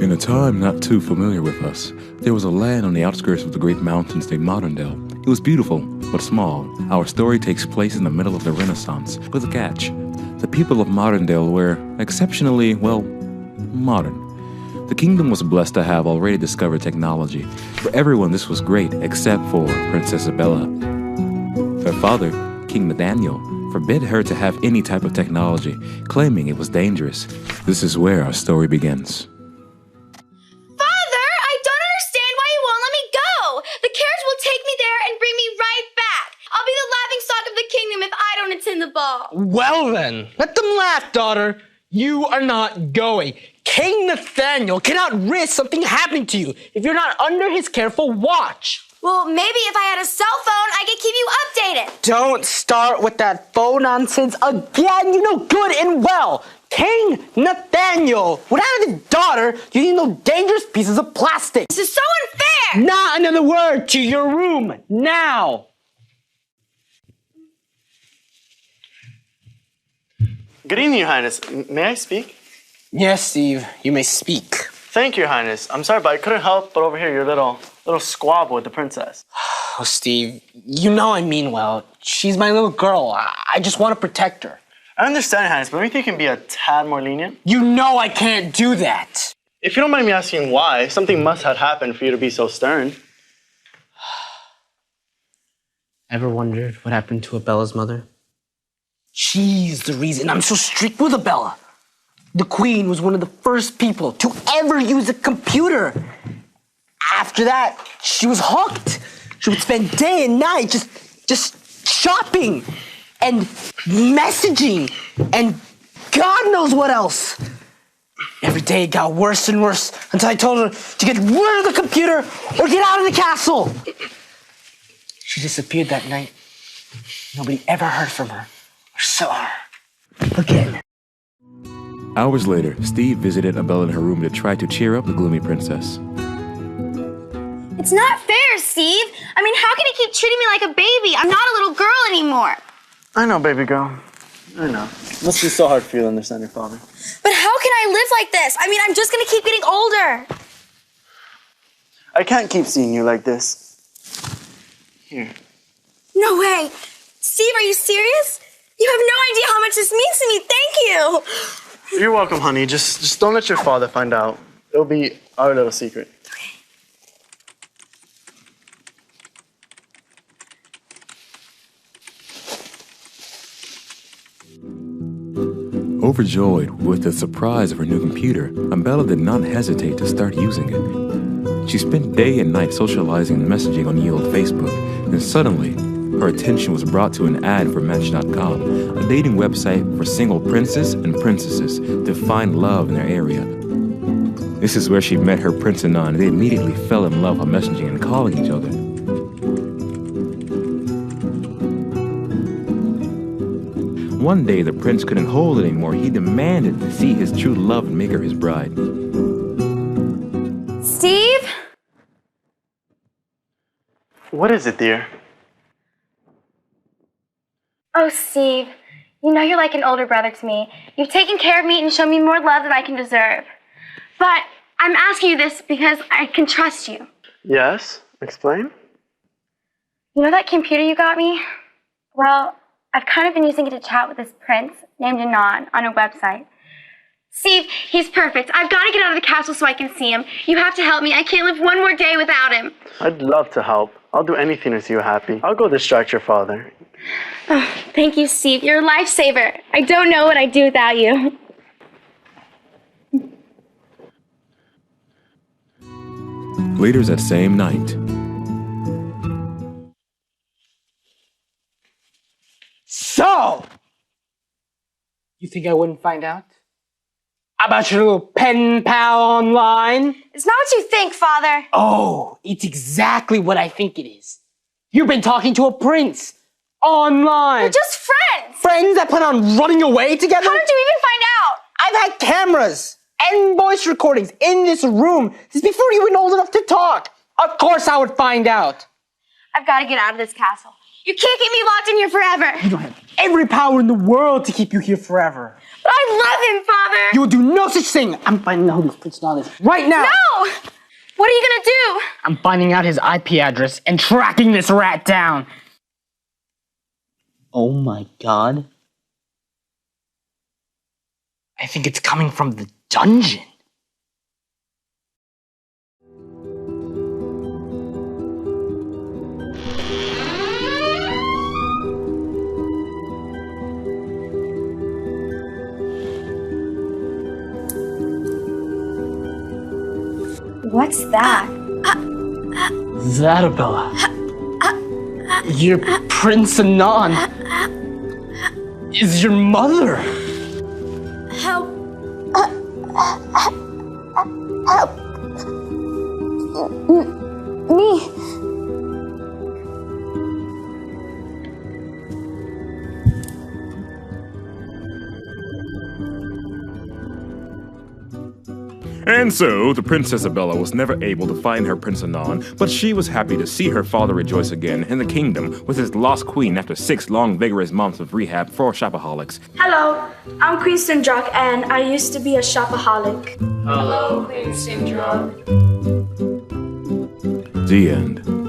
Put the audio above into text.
In a time not too familiar with us, there was a land on the outskirts of the great mountains named Martindale. It was beautiful, but small. Our story takes place in the middle of the Renaissance, with a catch. The people of Martindale were exceptionally, modern. The kingdom was blessed to have already discovered technology. For everyone, this was great, except for Princess Isabella. Her father, King Nathaniel, forbid her to have any type of technology, claiming it was dangerous. This is where our story begins. In the ball. Well then, let them laugh, daughter. You are not going. King Nathaniel cannot risk something happening to you if you're not under his careful watch. Well, maybe if I had a cell phone, I could keep you updated. Don't start with that phone nonsense again. You know good and well. King Nathaniel would have his daughter using those dangerous pieces of plastic. This is so unfair. Not another word. To your room, now. Good evening, Your Highness. May I speak? Yes, Steve, you may speak. Thank you, Your Highness. I'm sorry, but I couldn't help but overhear your little squabble with the princess. Oh, Steve, you know I mean well. She's my little girl. I just want to protect her. I understand, Your Highness, but don't you think you can be a tad more lenient? You know I can't do that. If you don't mind me asking why, something must have happened for you to be so stern. Ever wondered what happened to Abella's mother? She's the reason I'm so strict with Abella. The Queen was one of the first people to ever use a computer. After that, she was hooked. She would spend day and night just shopping and messaging and God knows what else. Every day it got worse and worse until I told her to get rid of the computer or get out of the castle. She disappeared that night. Nobody ever heard from her. Saw her again. Hours later, Steve visited Abella in her room to try to cheer up the gloomy princess. It's not fair, Steve. I mean, how can you keep treating me like a baby? I'm not a little girl anymore. I know, baby girl. I know. It must be so hard for you to understand your father. But how can I live like this? I mean, I'm just gonna keep getting older. I can't keep seeing you like this. Here. No way. Steve, are you serious? You have no idea how much this means to me. Thank you. You're welcome, honey. Just don't let your father find out. It'll be our little secret. Okay. Overjoyed with the surprise of her new computer, Abella did not hesitate to start using it. She spent day and night socializing and messaging on ye old Facebook, and suddenly, her attention was brought to an ad for Match.Kom, a dating website for single princes and princesses to find love in their area. This is where she met her prince and they immediately fell in love by messaging and calling each other. One day, the prince couldn't hold it anymore. He demanded to see his true love and make her his bride. Steve? What is it, dear? Oh, Steve, you know you're like an older brother to me. You've taken care of me and shown me more love than I can deserve. But I'm asking you this because I can trust you. Yes? Explain? You know that computer you got me? Well, I've kind of been using it to chat with this prince named Anon on a website. Steve, he's perfect. I've got to get out of the castle so I can see him. You have to help me. I can't live one more day without him. I'd love to help. I'll do anything to see you happy. I'll go distract your father. Oh, thank you, Steve. You're a lifesaver. I don't know what I'd do without you. Later that same night. So, you think I wouldn't find out? About your little pen pal online? It's not what you think, Father. Oh, it's exactly what I think it is. You've been talking to a prince online. We're just friends. Friends that plan on running away together? How did you even find out? I've had cameras and voice recordings in this room since before you were old enough to talk. Of course I would find out. I've got to get out of this castle. You can't keep me locked in here forever. You don't have every power in the world to keep you here forever. But I love him, Father. You will do no such thing. I'm finding out who this Prince Nod is right now. No! What are you gonna do? I'm finding out his IP address and tracking this rat down. Oh my God. I think it's coming from the dungeon. What's that? Isabella. Your Prince Anon is your mother. Help. Help. Me. And so, the Princess Isabella was never able to find her Prince Anon, but she was happy to see her father rejoice again in the kingdom with his lost queen after 6 long, vigorous months of rehab for shopaholics. Hello, I'm Queen Sindrak, and I used to be a shopaholic. Hello, Queen Sindrak. The end.